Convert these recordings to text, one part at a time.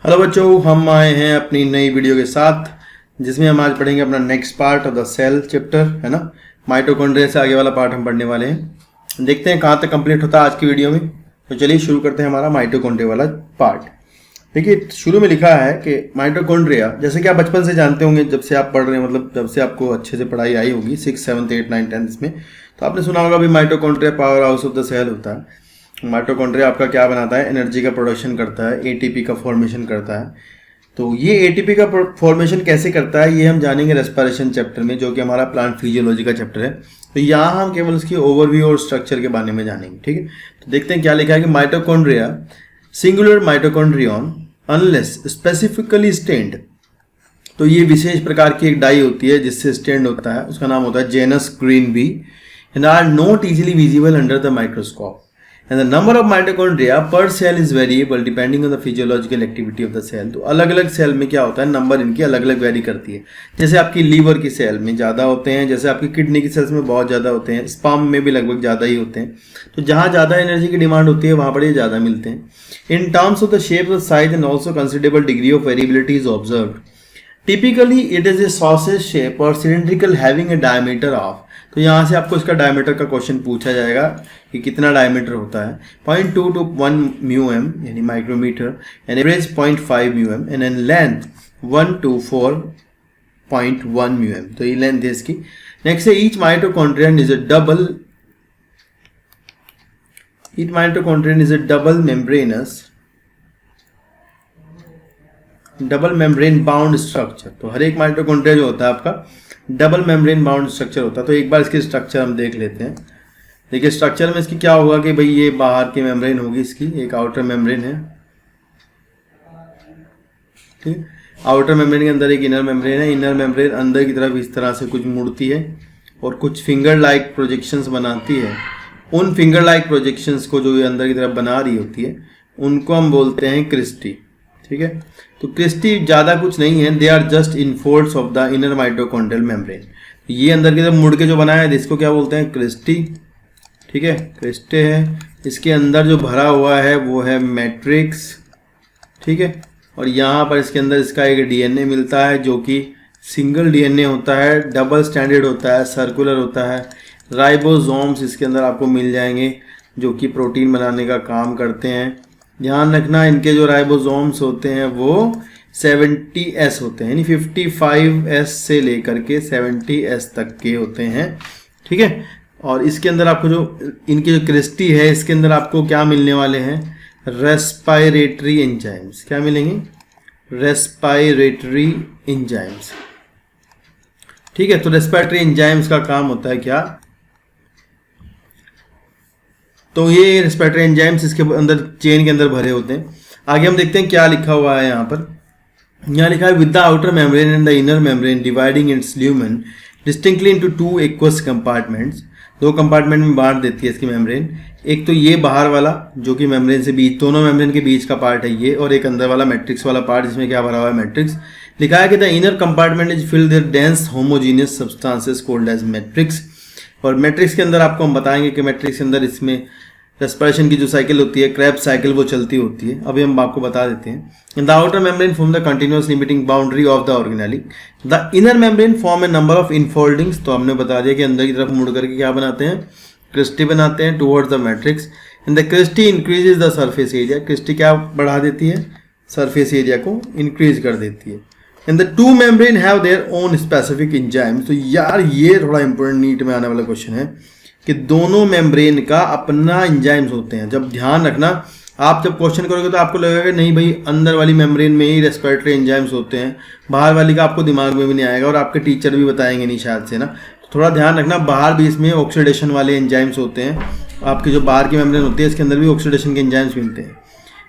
Hello बच्चों, हम आए हैं अपनी नई वीडियो के साथ जिसमें हम आज पढ़ेंगे अपना next part of the cell chapter, है ना। माइटोकॉन्ड्रिया से आगे वाला पार्ट हम पढ़ने वाले हैं। देखते हैं कहाँ तक कंप्लीट होता है आज की वीडियो में। तो चलिए शुरू करते हैं हमारा माइटोकॉन्ड्रिया वाला पार्ट। देखिए शुरू में लिखा है कि माइटोकॉन्ड्रिया, जैसे कि आप बचपन से जानते होंगे, जब से आप पढ़ रहे हैं, मतलब जब से आपको अच्छे से पढ़ाई आई होगी 6, 7, 8, 9, 10 में, तो आपने सुना होगा भी mitochondria powerhouse of the cell होता है। माइटोकॉन्ड्रिया आपका क्या बनाता है? एनर्जी का प्रोडक्शन करता है, एटीपी का फॉर्मेशन करता है। तो ये एटीपी का फॉर्मेशन कैसे करता है ये हम जानेंगे रेस्पिरेशन चैप्टर में, जो कि हमारा प्लांट फिजियोलॉजी का चैप्टर है। तो यहाँ हम केवल उसकी ओवरव्यू और स्ट्रक्चर के बारे में जानेंगे, ठीक है। तो देखते हैं क्या लिखा है कि mitochondria singular mitochondrion unless specifically stained. तो ये विशेष प्रकार की एक डाई होती है जिससे स्टेन्ड होता है, उसका नाम होता है Janus green B, and are not easily visible under the microscope. And the number of mitochondria per cell is variable depending on the physiological activity of the cell। तो अलग अलग सेल में क्या होता है, नंबर इनकी अलग अलग वेरी करती है। जैसे आपकी लीवर की सेल में ज़्यादा होते हैं, जैसे आपकी किडनी की सेल्स में बहुत ज़्यादा होते हैं, स्पर्म में भी लगभग ज़्यादा ही होते हैं। तो जहाँ ज़्यादा एनर्जी की डिमांड होती है वहाँ पर ये ज़्यादा मिलते हैं। In terms of the shape of size and also considerable degree of variability is observed. Typically it is a sausage shape or cylindrical having a diameter of। तो यहाँ से आपको इसका डायमीटर का क्वेश्चन पूछा जाएगा कि कितना डायमीटर होता है। 0.2 to 1 म्यूएम यानी micrometre, an average 0.5 mu m, and an length 1 to 4.1 mu m. तो ये लेंथ है इसकी। नेक्स्ट है each mitochondrion is a double membrane bound structure. तो हर एक माइटोकॉन्ड्रिया जो होता है आपका डबल मेम्ब्रेन बाउंड स्ट्रक्चर होता है। तो एक बार इसकी स्ट्रक्चर हम देख लेते हैं। देखिए स्ट्रक्चर में इसकी क्या होगा कि भाई ये बाहर की मेम्ब्रेन होगी, इसकी एक आउटर मेम्ब्रेन है, ठीक। आउटर मेम्ब्रेन के अंदर एक इनर मेम्ब्रेन है। इनर मेम्ब्रेन अंदर की तरफ इस तरह से कुछ मुड़ती है और कुछ फिंगर लाइक प्रोजेक्शंस बनाती है। उन फिंगर लाइक प्रोजेक्शंस को जो ये अंदर की तरफ बना रही होती है उनको हम बोलते हैं क्रिस्टी, ठीक है। तो क्रिस्टी ज़्यादा कुछ नहीं है, they are just infolds of the inner mitochondrial membrane. ये अंदर की तरफ मुड़ के जो बनाया है इसको क्या बोलते हैं? क्रिस्टी, ठीक है, क्रिस्टे है। इसके अंदर जो भरा हुआ है वो है मैट्रिक्स, ठीक है। और यहाँ पर इसके अंदर इसका एक डीएनए मिलता है जो कि सिंगल डीएनए होता है, डबल स्टैंडर्ड होता है, सर्कुलर होता है। राइबोसोम्स इसके अंदर आपको मिल जाएंगे जो कि प्रोटीन बनाने का काम करते हैं। ध्यान रखना इनके जो राइबोसोम्स होते हैं वो 70S होते हैं, यानी 55S से लेकर के 70S तक के होते हैं, ठीक है। और इसके अंदर आपको जो इनकी जो क्रिस्टी है इसके अंदर आपको क्या मिलने वाले हैं? Respiratory enzymes. क्या मिलेंगे? रेस्पिरेटरी एंजाइम्स, ठीक है। तो रेस्पिरेटरी एंजाइम्स का काम होता है क्या? तो ये रेस्पिरेटरी एंजाइम्स इसके अंदर चेन के अंदर भरे होते हैं। आगे हम देखते हैं क्या लिखा हुआ है यहाँ पर। यहाँ लिखा है with the outer membrane and the inner membrane dividing it's lumen distinctly into 2 aqueous compartments. 2 compartment में बांट देती है इसकी मेम्ब्रेन। एक तो ये बाहर वाला जो कि मेम्ब्रेन से बीच, दोनों मेम्ब्रेन के बीच का पार्ट है ये, और एक अंदर वाला मैट्रिक्स वाला पार्ट जिसमें क्या भरा हुआ है? मैट्रिक्स। लिखा है कि the inner compartment is filled with dense homogeneous substances called as matrix. और मैट्रिक्स के अंदर आपको हम बताएंगे कि मैट्रिक्स के अंदर इसमें रेस्पिरेशन की जो साइकिल होती है, क्रेब्स साइकिल, वो चलती होती है। अभी हम आपको बता देते हैं। The outer membrane form the continuous limiting boundary of the organelle. The inner membrane form A number of infoldings. तो हमने बता दिया कि अंदर की तरफ मुड़ करके क्या बनाते हैं? क्रिस्टी बनाते हैं towards the matrix. And the cristae increases the surface area. Cristae क्या बढ़ा देती है? सरफेस एरिया को इंक्रीज कर देती है। And the 2 membrane have their own specific enzymes. तो यार ये थोड़ा इंपॉर्टेंट नीट में आने वाला क्वेश्चन है कि दोनों मेम्ब्रेन का अपना एंजाइम्स होते हैं। जब ध्यान रखना, आप जब क्वेश्चन करोगे तो आपको लगेगा कि नहीं भाई अंदर वाली मेम्ब्रेन में ही रेस्पिरेटरी एंजाइम्स होते हैं, बाहर वाली का आपको दिमाग में भी नहीं आएगा और आपके टीचर भी बताएंगे नहीं शायद से ना। तो थोड़ा ध्यान रखना, बाहर भी इसमें ऑक्सीडेशन वाले एंजाइम्स होते हैं। आपकी जो बाहर की मेम्ब्रेन होती है इसके अंदर भी ऑक्सीडेशन के एंजाइम्स मिलते हैं।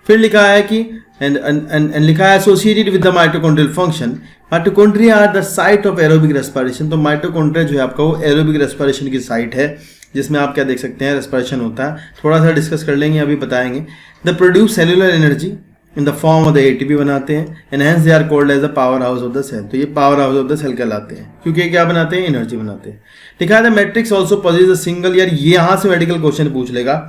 फिर लिखा है कि एंड लिखा है associated with the mitochondrial function. Mitochondria are the site of aerobic respiration. तो माइटोकॉन्ड्रिया जो है आपका वो एरोबिक रेस्पिरेशन की साइट है, जिसमें आप क्या देख सकते हैं? रेस्पिरेशन होता है। थोड़ा सा डिस्कस कर लेंगे, अभी बताएंगे। They produce cellular energy in the form of the ATP बनाते हैं, and hence they are called as the powerhouse of the cell. तो ये powerhouse of the cell कहलाते हैं क्योंकि क्या बनाते हैं? एनर्जी बनाते हैं। लिखा है the matrix also possess a single. यार ये यहाँ से मेडिकल क्वेश्चन पूछ लेगा।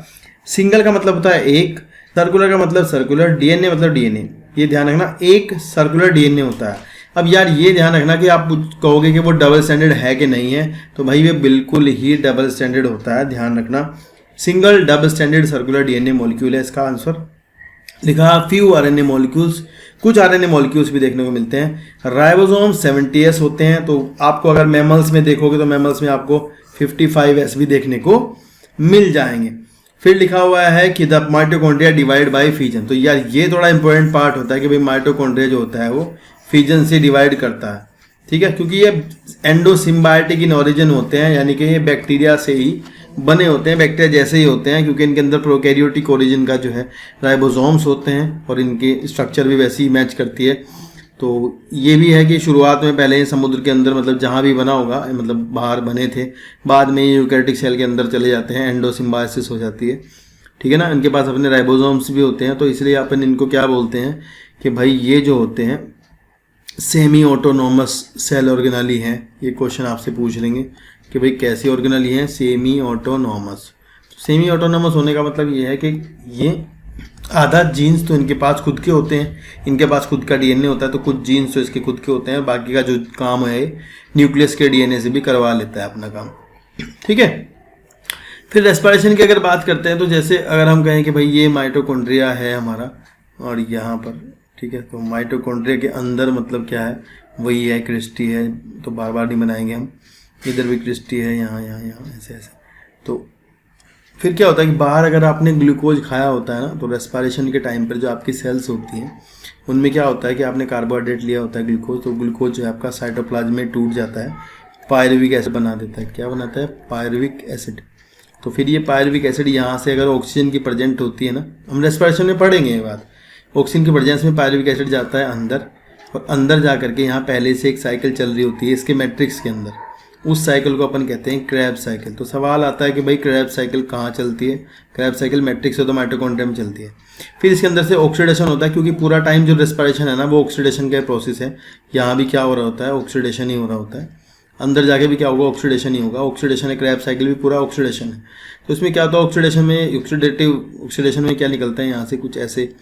सिंगल का मतलब होता है एक, सर्कुलर का मतलब सर्कुलर, डीएनए मतलब डीएनए। ये ध्यान रखना, एक सर्कुलर डीएनए होता है। अब यार ये ध्यान रखना कि आप कहोगे कि वो डबल स्टैंडर्ड है कि नहीं है, तो भाई ये बिल्कुल ही डबल स्टैंडर्ड होता है, ध्यान रखना। Single double standard circular DNA molecule है इसका आंसर। लिखा फ्यू आरएनए मॉलिक्यूल्स, कुछ आरएनए मॉलिक्यूल्स भी देखने को मिलते हैं। राइबोसोम 70s होते हैं, तो आपको अगर मैमल्स में देखोगे तो मैमल्स में आपको 55s भी देखने को मिल जाएंगे। फिर लिखा हुआ है कि the mitochondria divide by fission. तो यार ये थोड़ा इंपॉर्टेंट पार्ट होता है कि भाई माइटोकॉन्ड्रिया जो होता है वो फिजन से डिवाइड करता है, ठीक है, क्योंकि ये एंडोसिम्बायोटिक इन ओरिजिन होते हैं, यानी कि ये बैक्टीरिया से ही बने होते हैं, बैक्टीरिया जैसे ही होते हैं, क्योंकि इनके अंदर प्रोकैरियोटिक ओरिजिन का जो है राइबोसोम्स होते हैं और इनके स्ट्रक्चर भी वैसे ही मैच करती है। तो ये भी है कि शुरुआत में पहले समुद्र के अंदर मतलब जहाँ भी बना होगा, मतलब बाहर बने थे, बाद में यूकैरियोटिक सेल के अंदर चले जाते हैं, एंडोसिम्बायोसिस हो जाती है, ठीक है ना। इनके पास अपने राइबोसोम्स भी होते हैं, तो इसलिए अपन इनको क्या बोलते हैं कि भाई ये जो होते हैं सेमी ऑटोनोमस सेल ऑर्गेनाली हैं। ये क्वेश्चन आपसे पूछ लेंगे कि भाई कैसी ऑर्गेनाली हैं, सेमी ऑटोनोमस। सेमी ऑटोनोमस होने का मतलब ये है कि ये आधा जीन्स तो इनके पास खुद के होते हैं, इनके पास खुद का डीएनए होता है, तो कुछ जीन्स तो इसके खुद के होते हैं, बाकी का जो काम है न्यूक्लियस के डीएनए से भी करवा लेता है अपना काम, ठीक है। फिर रेस्पिरेशन की अगर बात करते हैं तो जैसे अगर हम कहें कि भाई ये माइटोकॉन्ड्रिया है हमारा और यहाँ पर, ठीक है, तो माइटोकॉन्ड्रिया के अंदर मतलब क्या है, वही है क्रिस्टी है, तो बार बार नहीं बनाएंगे हम, इधर भी क्रिस्टी है, यहाँ यहाँ यहाँ ऐसे ऐसे। तो फिर क्या होता है कि बाहर अगर आपने ग्लूकोज खाया होता है ना, तो रेस्पिरेशन के टाइम पर जो आपकी सेल्स होती हैं उनमें क्या होता है कि आपने कार्बोहाइड्रेट लिया होता है ग्लूकोज, तो ग्लूकोज जो है आपका साइटोप्लाज्म में टूट जाता है, पायरुविक एसिड बना देता है। क्या बनाता है? Pyruvic acid. तो फिर ये पायरुविक एसिड यहाँ से अगर ऑक्सीजन की प्रेजेंट होती है ना, हम रेस्पिरेशन में पढ़ेंगे ये बात, ऑक्सीजन की प्रेजेंस में पायरुविक एसिड जाता है अंदर, और अंदर जा करके यहाँ पहले से एक साइकिल चल रही होती है इसके मैट्रिक्स के अंदर, उस साइकिल को अपन कहते हैं क्रेब्स साइकिल। तो सवाल आता है कि भाई क्रेब्स साइकिल कहाँ चलती है? क्रेब्स साइकिल मैट्रिक्स और तो माइटोकॉन्ड्रिया में चलती है। फिर इसके अंदर से ऑक्सीडेशन होता है, क्योंकि पूरा टाइम जो रेस्पिरेशन है ना वो ऑक्सीडेशन का प्रोसेस है। यहाँ भी क्या हो रहा होता है? ऑक्सीडेशन ही हो रहा होता है। अंदर जाके भी क्या होगा? ऑक्सीडेशन ही होगा। ऑक्सीडेशन है, क्रैब साइकिल भी पूरा ऑक्सीडेशन है। तो इसमें क्या होता है? ऑक्सीडेशन में ऑक्सीडेशन में क्या निकलता है? यहाँ से कुछ ऐसे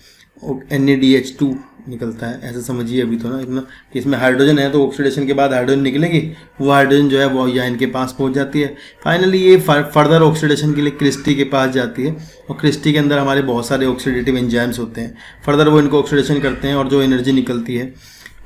NADH2 निकलता है, ऐसा समझिए अभी तो ना इतना कि इसमें हाइड्रोजन है, तो ऑक्सीडेशन के बाद हाइड्रोजन निकलेगी, वो हाइड्रोजन जो है वो यहाँ इनके पास पहुँच जाती है। फाइनली ये फर्दर ऑक्सीडेशन के लिए क्रिस्टी के पास जाती है, और क्रिस्टी के अंदर हमारे बहुत सारे ऑक्सीडेटिव एंजाइम्स होते हैं। फर्दर वो इनको ऑक्सीडेशन करते हैं, और जो एनर्जी निकलती है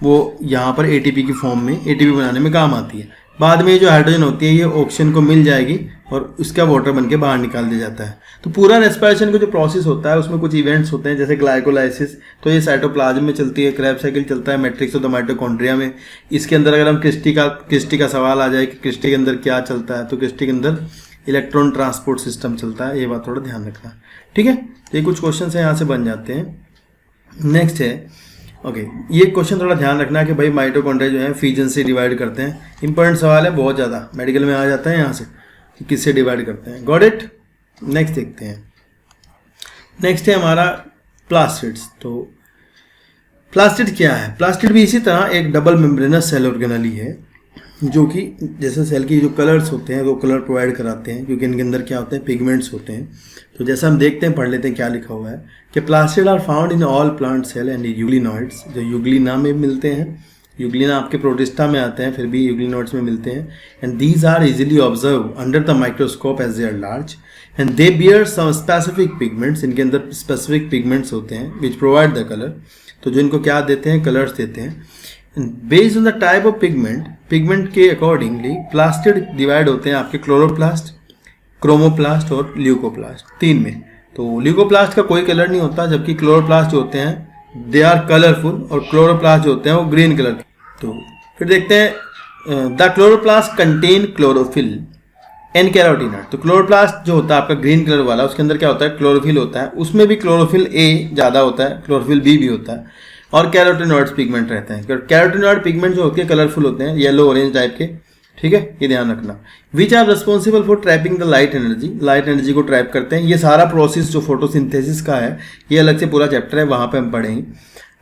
वो यहाँ पर ATP की फॉर्म में ATP बनाने में काम आती है। बाद में जो हाइड्रोजन होती है ये ऑक्सीजन को मिल जाएगी और उसका वाटर बन के बाहर निकाल दिया जाता है। तो पूरा रेस्पिरेशन का जो प्रोसेस होता है उसमें कुछ इवेंट्स होते हैं, जैसे ग्लाइकोलाइसिस, तो ये साइटोप्लाज्म में चलती है, क्रेब साइकिल चलता है मैट्रिक्स और माइटोकॉन्ड्रिया में। इसके अंदर अगर हम क्रिस्टी का सवाल आ जाए कि क्रिस्टी के अंदर क्या चलता है, तो क्रिस्टी के अंदर इलेक्ट्रॉन ट्रांसपोर्ट सिस्टम चलता है। ये बात थोड़ा ध्यान रखना, ठीक है। ये कुछ क्वेश्चन है यहाँ से बन जाते हैं। नेक्स्ट है ओके, ये क्वेश्चन थोड़ा ध्यान रखना कि भाई माइटोकॉन्ड्रिया जो है फ्यूजन से डिवाइड करते हैं। इंपॉर्टेंट सवाल है, बहुत ज़्यादा मेडिकल में आ जाता है यहाँ से कि किससे डिवाइड करते हैं। Got it? नेक्स्ट देखते हैं। नेक्स्ट है हमारा प्लास्टिड्स। तो प्लास्टिड क्या है? प्लास्टिड भी इसी तरह एक डबल मेम्ब्रेनस सेल ऑर्गेनाली है, जो कि जैसे सेल की जो कलर्स होते हैं वो कलर प्रोवाइड कराते हैं, क्योंकि इनके अंदर क्या होते हैं? पिगमेंट्स होते हैं। तो जैसा हम देखते हैं, पढ़ लेते हैं क्या लिखा हुआ है कि plastid are found in all plant cell and euglenoids, जो यूग्लिना में मिलते हैं। यूग्लिना आपके प्रोटिस्टा में आते हैं, फिर भी यूग्लिनॉइड्स में मिलते हैं। And these are easily observe under the microscope as they are large and they bear some specific pigments. इनके अंदर स्पेसिफिक पिगमेंट्स होते हैं विच प्रोवाइड द कलर, तो जो इनको क्या देते हैं? कलर्स देते हैं। Based on the type of pigment के अकॉर्डिंगली प्लास्टिड डिवाइड होते हैं आपके क्लोरोप्लास्ट, क्रोमोप्लास्ट और ल्यूकोप्लास्ट, तीन में। तो ल्यूकोप्लास्ट का कोई कलर नहीं होता, जबकि क्लोरोप्लास्ट जो होते हैं दे आर कलरफुल, और क्लोरोप्लास्ट जो होते हैं वो ग्रीन कलर के। तो फिर देखते हैं the chloroplast contain chlorophyll and carotenoid. तो क्लोरोप्लास्ट जो होता है आपका ग्रीन कलर वाला, उसके अंदर क्या होता है? क्लोरोफिल होता है। उसमें भी क्लोरोफिल A ज़्यादा होता है, क्लोरोफिल B भी होता है, और कैरोटीनॉइड्स पिगमेंट रहते हैं। कैरोटीनॉइड पिगमेंट जो होते हैं कलरफुल होते हैं, येलो ऑरेंज टाइप के, ठीक है, ये ध्यान रखना। Which are responsible for trapping the light energy, light energy को ट्रैप करते हैं। ये सारा प्रोसेस जो फोटोसिंथेसिस का है, ये अलग से पूरा चैप्टर है, वहाँ पे हम पढ़ेंगे।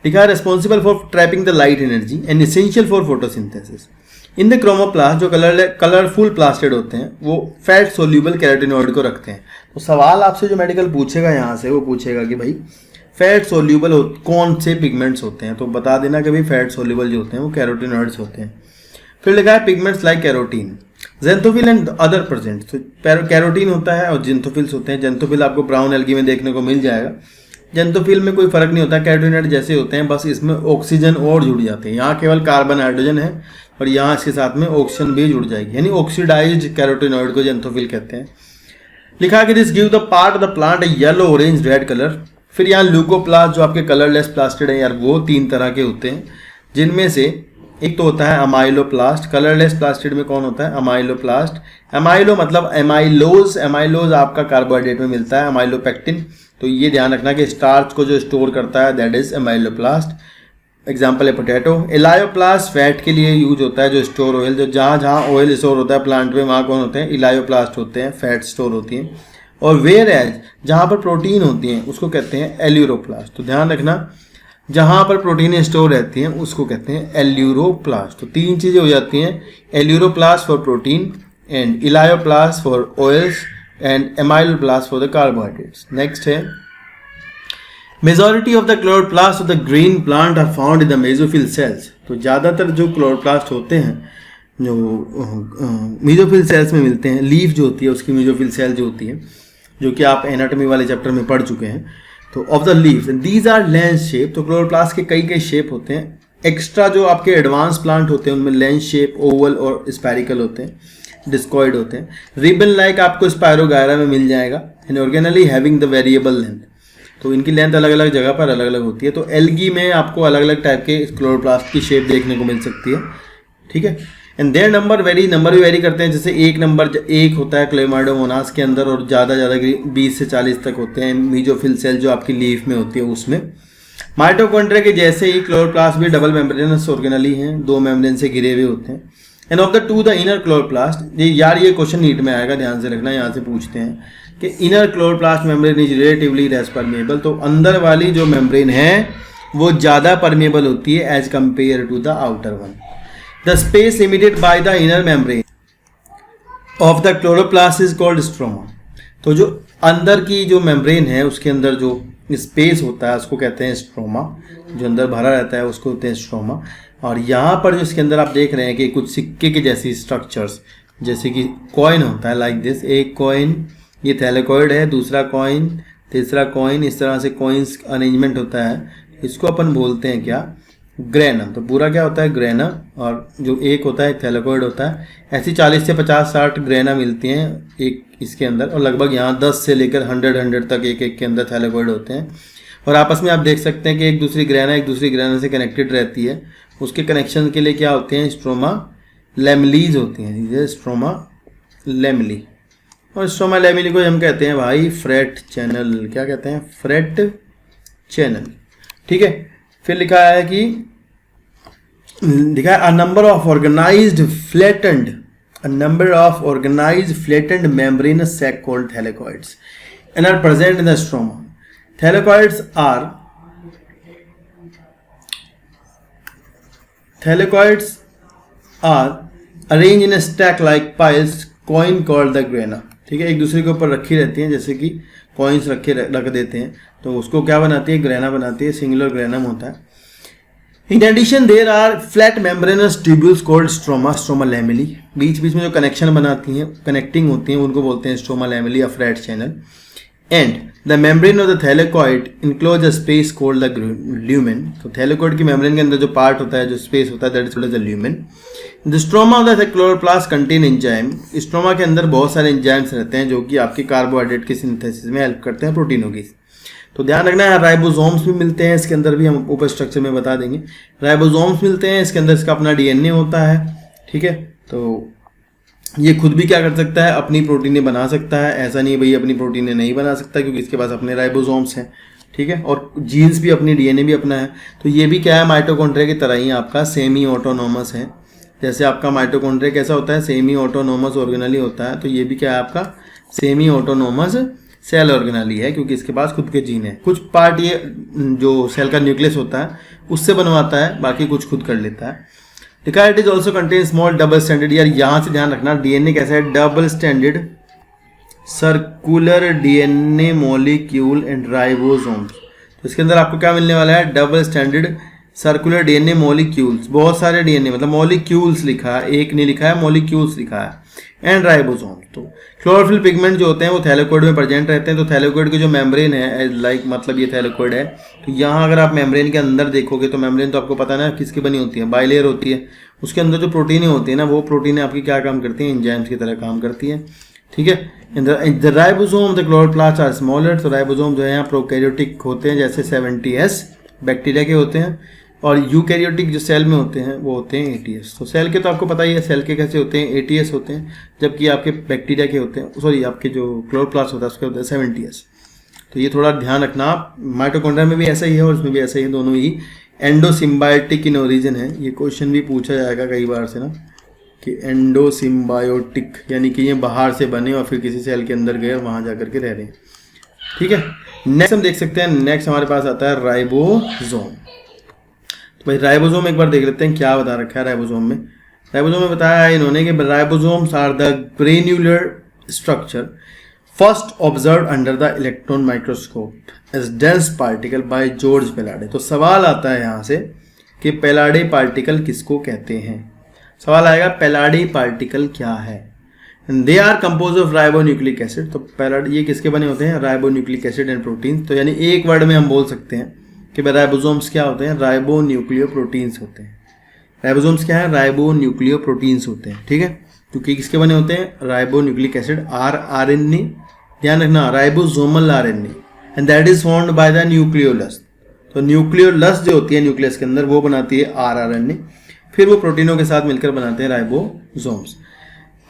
ठीक है, responsible for trapping the light energy and essential for photosynthesis. In the chromoplast जो कलरफुल प्लास्टिड होते हैं वो फैट सोल्यूबल कैरोटीनॉइड को रखते हैं। तो सवाल आपसे जो मेडिकल पूछेगा यहाँ से, वो पूछेगा कि भाई फैट सोल्यूबल कौन से पिगमेंट्स होते हैं, तो बता देना कि भाई फैट सोल्यूबल जो होते हैं वो कैरोटिनॉइड्स होते हैं। फिर लिखा है pigments like carotene, xanthophyll and other present. तो कैरोटीन होता है और जेंथोफिल्स होते हैं। जेंथोफिल आपको ब्राउन एल्गी में देखने को मिल जाएगा। जेंथोफिल में कोई फर्क नहीं होता, कैरोटीनॉइड जैसे होते हैं, बस इसमें ऑक्सीजन और जुड़ जाते हैं। यहाँ केवल कार्बन हाइड्रोजन है और यहाँ इसके साथ में ऑक्सीजन भी जुड़ जाएगी, यानी ऑक्सीडाइज्ड कैरोटीनॉइड को जेंथोफिल कहते हैं। लिखा कि this give the part of the plant A yellow orange red colour. फिर यहाँ ल्यूकोप्लास्ट जो आपके कलरलेस प्लास्टिड है यार, वो 3 तरह के होते हैं, जिनमें से एक तो होता है अमाइलोप्लास्ट। कलरलेस प्लास्टिड में कौन होता है? अमाइलोप्लास्ट। अमाइलो मतलब एमाइलोज, एमाइलोज आपका कार्बोहाइड्रेट में मिलता है, अमाइलोपेक्टिन। तो ये ध्यान रखना कि स्टार्च को जो स्टोर करता है दैट इज अमाइलोप्लास्ट। एग्जाम्पल है पोटैटो। इलायोप्लास्ट फैट के लिए यूज होता है, जो स्टोर ऑयल, जो जहाँ जहाँ ऑयल स्टोर होता है प्लांट में वहाँ कौन होते हैं? इलायोप्लास्ट होते हैं, फैट स्टोर होती हैं। और वेयर एज जहाँ पर प्रोटीन होती हैं उसको कहते हैं एल्यूरोप्लास्ट। तो ध्यान रखना, जहाँ पर प्रोटीन स्टोर रहती हैं उसको कहते हैं एल्यूरोप्लास्ट। तो 3 चीज़ें हो जाती हैं, aleuroplast for protein and elaioplast for oils and amyloplast for the carbohydrates. Next है majority of the chloroplast of the green plant are found in the mesophyll cells. तो ज़्यादातर जो क्लोरोप्लास्ट होते हैं जो मेसोफिल सेल्स में मिलते हैं, लीफ जो होती है उसकी मेसोफिल सेल जो होती है, जो कि आप एनाटॉमी वाले चैप्टर में पढ़ चुके हैं। तो of the leaves these are lens shape. तो क्लोरोप्लास्ट के कई कई शेप होते हैं। एक्स्ट्रा जो आपके एडवांस प्लांट होते हैं उनमें लेंस शेप, ओवल और स्पैरिकल होते हैं, डिस्कॉइड होते हैं। रिबन लाइक आपको स्पायरोगायरा में मिल जाएगा। And organelle having the variable length. तो इनकी लेंथ अलग अलग जगह पर अलग अलग होती है। तो एल्गी में आपको अलग अलग टाइप के क्लोरोप्लास्ट की शेप देखने को मिल सकती है, ठीक है। एंड देयर नंबर भी वेरी करते हैं। जैसे एक होता है क्लेमाइडोमोनास के अंदर और ज़्यादा 20 से 40 तक होते हैं मीजोफिल सेल जो आपकी लीफ में होती है उसमें। माइटोकॉन्ड्रिया के जैसे ही क्लोरोप्लास्ट भी डबल मेम्ब्रेनस ऑर्गेनली हैं, 2 मेम्ब्रेन से घिरे हुए होते हैं। End of the the inner chloroplast, ये क्वेश्चन नीट में आएगा, ध्यान से रखना। यहाँ से पूछते हैं कि inner chloroplast membrane is relatively less permeable. तो अंदर वाली जो मेम्ब्रेन है वो ज़्यादा परमेबल होती है as compare to the outer one. The space emitted by the inner membrane of the chloroplast is called stroma। तो जो अंदर की जो मेम्ब्रेन है उसके अंदर जो स्पेस होता है उसको कहते हैं स्ट्रोमा। जो अंदर भरा रहता है उसको कहते हैं स्ट्रोमा। और यहाँ पर जो इसके अंदर आप देख रहे हैं कि कुछ सिक्के के जैसी स्ट्रक्चर्स, जैसे कि कॉइन होता है लाइक दिस, एक कॉइन ये थैलेकॉइड है, दूसरा कॉइन, तीसरा कॉइन, इस तरह से कॉइन्स अरेंजमेंट होता है। इसको अपन बोलते हैं क्या? ग्रेनम। तो पूरा क्या होता है? ग्रेनम। और जो एक होता है थैलेकॉइड होता है। ऐसी 40 से 50-60 ग्रेना मिलती हैं एक इसके अंदर, और लगभग यहाँ 10 से लेकर 100 तक एक के अंदर थैलेकॉइड होते हैं। और आपस में आप देख सकते हैं कि एक दूसरी ग्रेना से कनेक्टेड रहती है। उसके कनेक्शन के लिए क्या होते हैं? स्ट्रोमा लेमिलीज होती हैं, ये स्ट्रोमा लेमिली। और स्ट्रोमा लेमिली को हम कहते हैं भाई फ्रेट चैनल। क्या कहते हैं? फ्रेट चैनल, ठीक है। फिर लिखा है कि a number of organized flattened membranous sac called thylakoids and are present in the stroma. Thylakoids are arrange in stack like piles coin called the grana. ठीक है, एक दूसरे के ऊपर रखी रहती हैं, जैसे कि कॉइन्स रख देते हैं, तो उसको क्या बनाती है? ग्रेना बनाती है, सिंगुलर ग्रेनम होता है। In addition there are flat membranous tubules called stroma lamellae. बीच बीच में जो कनेक्शन बनाती हैं, कनेक्टिंग होती हैं, उनको बोलते हैं स्ट्रोमा लेमिली या flat channel. And the membrane of the thylakoid enclose a space called the lumen. तो थैलेकॉइड की मेम्ब्रेन के अंदर जो पार्ट होता है, जो स्पेस होता है, that is called the lumen. The stroma of the chloroplast contain enzyme. Stroma के अंदर बहुत सारे एंजाइम्स रहते हैं जो कि आपकी कार्बोहाइड्रेट के सिंथेसिस में हेल्प करते हैं, प्रोटीनों की। तो ध्यान रखना है, राइबोसोम्स भी मिलते हैं इसके अंदर, भी हम ऊपर स्ट्रक्चर में बता देंगे। राइबोसोम्स मिलते हैं इसके अंदर, इसका अपना डीएनए होता है। ठीक है, तो ये खुद भी क्या कर सकता है? अपनी प्रोटीनें बना सकता है। ऐसा नहीं भाई अपनी प्रोटीनें नहीं बना सकता, क्योंकि इसके पास अपने राइबोसोम्स हैं। ठीक है, और जीन्स भी अपनी, डीएनए भी अपना है। तो ये भी क्या है? माइटोकॉन्ड्रिया की तरह ही आपका सेमी ऑटोनोमस है। जैसे आपका माइटोकॉन्ड्रिया कैसा होता है? सेमी ऑटोनोमस ऑर्गेनली होता है। तो ये भी क्या है? आपका सेमी ऑटोनोमस सेल ऑर्गेनली है, क्योंकि इसके पास खुद के जीन है। कुछ पार्ट ये जो सेल का न्यूक्लियस होता है उससे बनवाता है, बाकी कुछ खुद कर लेता है। लिखा है it is also contain small double standard. यार यहाँ से ध्यान रखना, डीएनए कैसा है? Double standard circular DNA molecule and ribosomes. इसके अंदर आपको क्या मिलने वाला है, double standard circular DNA molecules, बहुत सारे डीएनए, मतलब मॉलिक्यूल्स लिखा है, एक नहीं लिखा है, मॉलिक्यूल्स लिखा है, एंड राइबोसोम। तो क्लोरोफिल पिगमेंट जो होते हैं वो थैलेकोइड में प्रेजेंट रहते हैं। तो थैलेकोइड की जो मेम्ब्रेन है, लाइक मतलब ये थैलेकोइड है, तो यहाँ अगर आप मेम्ब्रेन के अंदर देखोगे तो मेम्ब्रेन तो आपको पता है ना किसकी बनी होती है, बाइलेयर होती है। उसके अंदर जो प्रोटीनें होती है ना, वो प्रोटीनें आपकी क्या काम करती हैं, एंजाइम्स की तरह काम करती हैं, ठीक है। The ribosome the chloroplast are smaller. तो राइबोसोम जो है यहाँ प्रोकैरियोटिक होते हैं, जैसे 70S बैक्टीरिया के होते हैं, और यूकैरियोटिक जो सेल में होते हैं वो होते हैं ATS। तो सेल के तो आपको पता ही है सेल के कैसे होते हैं, ATS होते हैं, जबकि आपके बैक्टीरिया के होते हैं, सॉरी आपके जो क्लोरोप्लास्ट होता है उसके होते हैं 70S। तो ये थोड़ा ध्यान रखना, माइटोकॉन्ड्रिया में भी ऐसा ही है और इसमें भी ऐसा ही है, दोनों ही एंडोसिम्बायोटिक इन ओरिजिन है। ये क्वेश्चन भी पूछा जाएगा कई बार से ना, कि एंडोसिम्बायोटिक यानी कि ये बाहर से बने और फिर किसी सेल के अंदर गए और वहाँ जा करके रह रहे हैं, ठीक है। नेक्स्ट हम देख सकते हैं, नेक्स्ट हमारे पास आता है राइबोसोम। भाई राइबोसोम एक बार देख लेते हैं क्या बता रखा है राइबोसोम में। राइबोसोम में बताया है इन्होंने कि ribosomes are the granular structure first observe under the electron microscope as dense particle by George Palade. तो सवाल आता है यहाँ से कि पेलाडे पार्टिकल किसको कहते हैं। सवाल आएगा पेलाडे पार्टिकल क्या है। They are compose of ribonucleic acid. तो पेलाडे ये किसके बने होते हैं, राइबोन्यूक्लिक एसिड एंड प्रोटीन। तो यानी एक वर्ड में हम बोल सकते हैं कि राइबोसोम्स क्या होते हैं, राइबोन्यूक्लियो प्रोटीन्स होते हैं। राइबोसोम्स क्या है, राइबोन्यूक्लियो प्रोटीन्स होते हैं, ठीक है। क्योंकि किसके बने होते हैं, राइबोन्यूक्लिक एसिड, RNA, ध्यान रखना, ribosomal RNA, and that is found by the nucleolus. तो न्यूक्लियोलस जो होती है न्यूक्लियस के अंदर वो बनाती है rRNA, फिर वो प्रोटीनों के साथ मिलकर बनाते हैं राइबोसोम्स।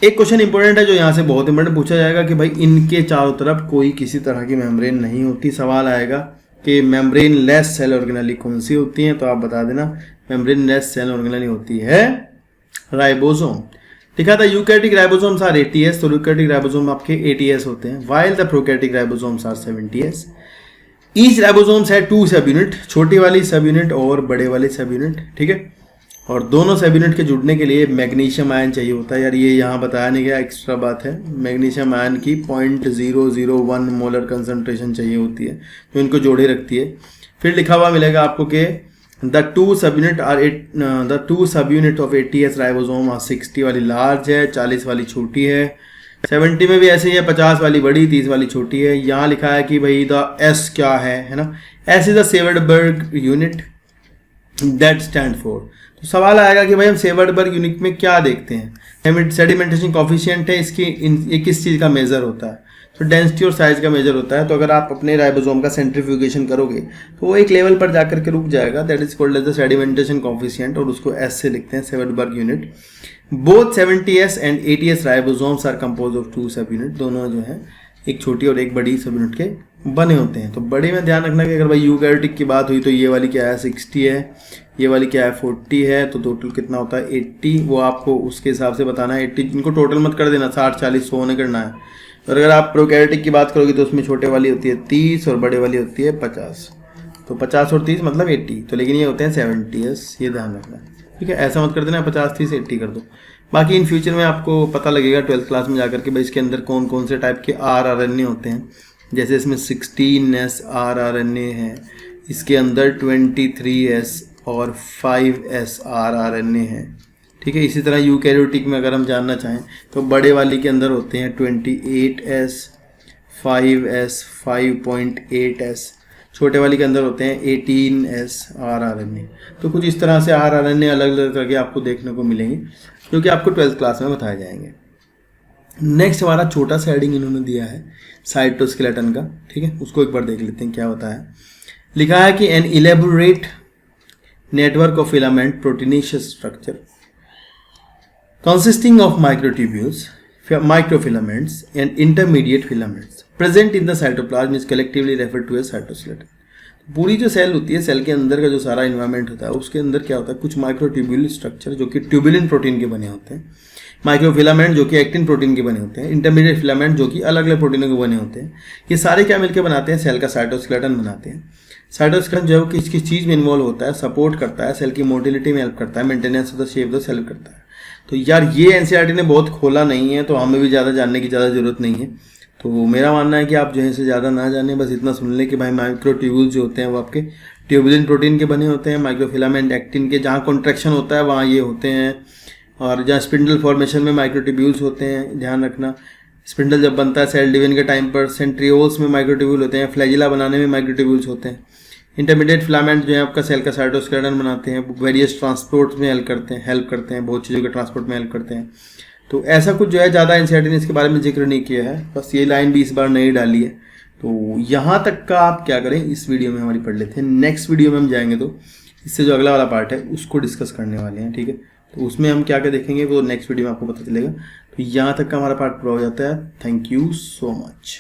एक क्वेश्चन इंपॉर्टेंट है जो यहाँ से बहुत इंपॉर्टेंट पूछा जाएगा कि भाई इनके चारों तरफ कोई किसी तरह की मेम्ब्रेन नहीं होती। सवाल आएगा कि मेम्ब्रेन लेस सेल ऑर्गेनेली कौन सी होती हैं, तो आप बता देना मेम्ब्रेन लेस सेल ऑर्गेनेली होती है राइबोसोम। लिखा था यूकैरियोटिक राइबोसोम्स आर ATS। तो यूकैरियोटिक राइबोसोम आपके ATS होते हैं, while the prokaryotic ribosomes are 70S। Each ribosomes है 2 सब यूनिट, छोटी वाली सब यूनिट और बड़े वाली सब यूनिट, ठीक है। और दोनों सब यूनिट के जुड़ने के लिए मैग्नीशियम आयन चाहिए होता है। यार ये यहाँ बताया नहीं गया, एक्स्ट्रा बात है। मैग्नीशियम आयन की 0.001 मोलर कंसंट्रेशन चाहिए होती है जो इनको जोड़े रखती है। फिर लिखा हुआ मिलेगा आपको कि द टू सब यूनिट ऑफ ATS राइबोसोम 60 वाली लार्ज है, 40 वाली छोटी है। 70 में भी ऐसे ही है, 50 वाली बड़ी, 30 वाली छोटी है। यहाँ लिखा है कि भाई द S क्या है ना, S is the Svedberg unit that stand for. तो सवाल आएगा कि भाई हम सेवर्टबर्ग यूनिट में क्या देखते हैं, सेडिमेंटेशन कॉफिशिएंट है इसकी, ये किस चीज़ का मेजर होता है, तो डेंसिटी और साइज का मेजर होता है। तो अगर आप अपने राइबोसोम का सेंट्रीफ्यूगेशन करोगे तो वो एक लेवल पर जाकर के रुक जाएगा, that is called as the sedimentation coefficient, और उसको S से लिखते हैं, Svedberg unit. Both 70S and ATS ribosomes are compose of 2 सब यूनिट। दोनों जो है एक छोटी और एक बड़ी सब यूनिट के बने होते हैं। तो बड़े में ध्यान रखना कि अगर भाई यूकैरियोटिक की बात हुई तो ये वाली क्या है 60 है, ये वाली क्या है 40 है, तो टोटल कितना होता है 80। वो आपको उसके हिसाब से बताना है 80, इनको टोटल मत कर देना, 60 40 100 नहीं करना है। और अगर आप प्रोकैरियोटिक की बात करोगे तो उसमें छोटे वाली होती है 30 और बड़े वाली होती है 50। तो 50 और 30 मतलब 80। तो लेकिन ये होते हैं 70S, ये ध्यान रखना, ठीक है। ऐसा मत कर देना 50 30 80 कर दो। बाकी इन फ्यूचर में आपको पता लगेगा 12th क्लास में जाकर के भाई इसके अंदर कौन कौन से टाइप के rRNA होते हैं। जैसे इसमें 16S rRNA है, इसके अंदर 23S और 5S rRNA है, ठीक है। इसी तरह यूकैरियोटिक में अगर हम जानना चाहें तो बड़े वाली के अंदर होते हैं 28S 5S 5.8S, छोटे वाली के अंदर होते हैं 18S rRNA। तो कुछ इस तरह से rRNA अलग अलग करके आपको देखने को मिलेंगे जो कि आपको 12th क्लास में बताए जाएंगे। नेक्स्ट हमारा छोटा सा हेडिंग इन्होंने दिया है साइटोस्केलेटन का, ठीक है। उसको एक बार देख लेते हैं क्या होता है। लिखा है कि N elaborate network of filament proteinaceous structure consisting of microtubules, microfilaments and intermediate filaments present in the cytoplasm is collectively referred to as cytoskeleton। पूरी जो सेल होती है, सेल के अंदर का जो सारा इन्वायरमेंट होता है उसके अंदर क्या होता है, कुछ माइक्रोट्यूब्यूल स्ट्रक्चर जो कि ट्यूबुलिन प्रोटीन के बने होते हैं, माइक्रोफिलामेंट जो कि एक्टिन प्रोटीन के बने होते हैं, इंटरमीडिएट फिलामेंट जो कि अलग अलग प्रोटीनों के बने होते हैं। ये सारे क्या मिलकर बनाते हैं, सेल का साइटोस्केलेटन बनाते हैं। साइटोस्केलेटन जो है किस किस चीज़ में इन्वॉल्व होता है, सपोर्ट करता है, सेल की मोटिलिटी में हेल्प करता है, maintenance of the shape of the cell करता है। तो यार ये एनसीईआरटी ने बहुत खोला नहीं है, तो हमें भी ज़्यादा जानने की ज़्यादा ज़रूरत नहीं है। तो मेरा मानना है कि आप जो है इसे ज़्यादा ना जाने, बस इतना सुन लें कि भाई माइक्रोट्यूब्यूल्स जो होते हैं वो आपके ट्यूबुलिन प्रोटीन के बने होते हैं, माइक्रोफिलामेंट एक्टिन के, जहाँ कॉन्ट्रैक्शन होता है वहाँ ये होते हैं, और जहाँ स्पिंडल फॉर्मेशन में माइक्रोट्यूब्यूल्स होते हैं, ध्यान रखना। स्पिंडल जब बनता है सेल डिवीजन के टाइम पर, सेंट्रियोल्स में माइक्रोट्यूब्यूल होते हैं, फ्लैजिला बनाने में माइक्रोट्यूब्यूल्स होते हैं। इंटरमीडिएट फिलामेंट जो है आपका सेल का साइटोस्केलेटन बनाते हैं, वेरियस ट्रांसपोर्ट में हेल्प करते हैं, बहुत चीज़ों के ट्रांसपोर्ट में हेल्प करते हैं। तो ऐसा कुछ जो है ज़्यादा एनसीईआरटी ने इसके बारे में जिक्र नहीं किया है, बस ये लाइन भी इस बार नहीं डाली है। तो यहाँ तक का आप क्या करें, इस वीडियो में हमारी पढ़ लेते हैं। नेक्स्ट वीडियो में हम जाएंगे तो इससे जो अगला वाला पार्ट है उसको डिस्कस करने वाले हैं, ठीक है। तो उसमें हम क्या क्या देखेंगे वो नेक्स्ट वीडियो में आपको पता चलेगा। तो यहाँ तक का हमारा पार्ट पूरा हो जाता है। Thank you so much.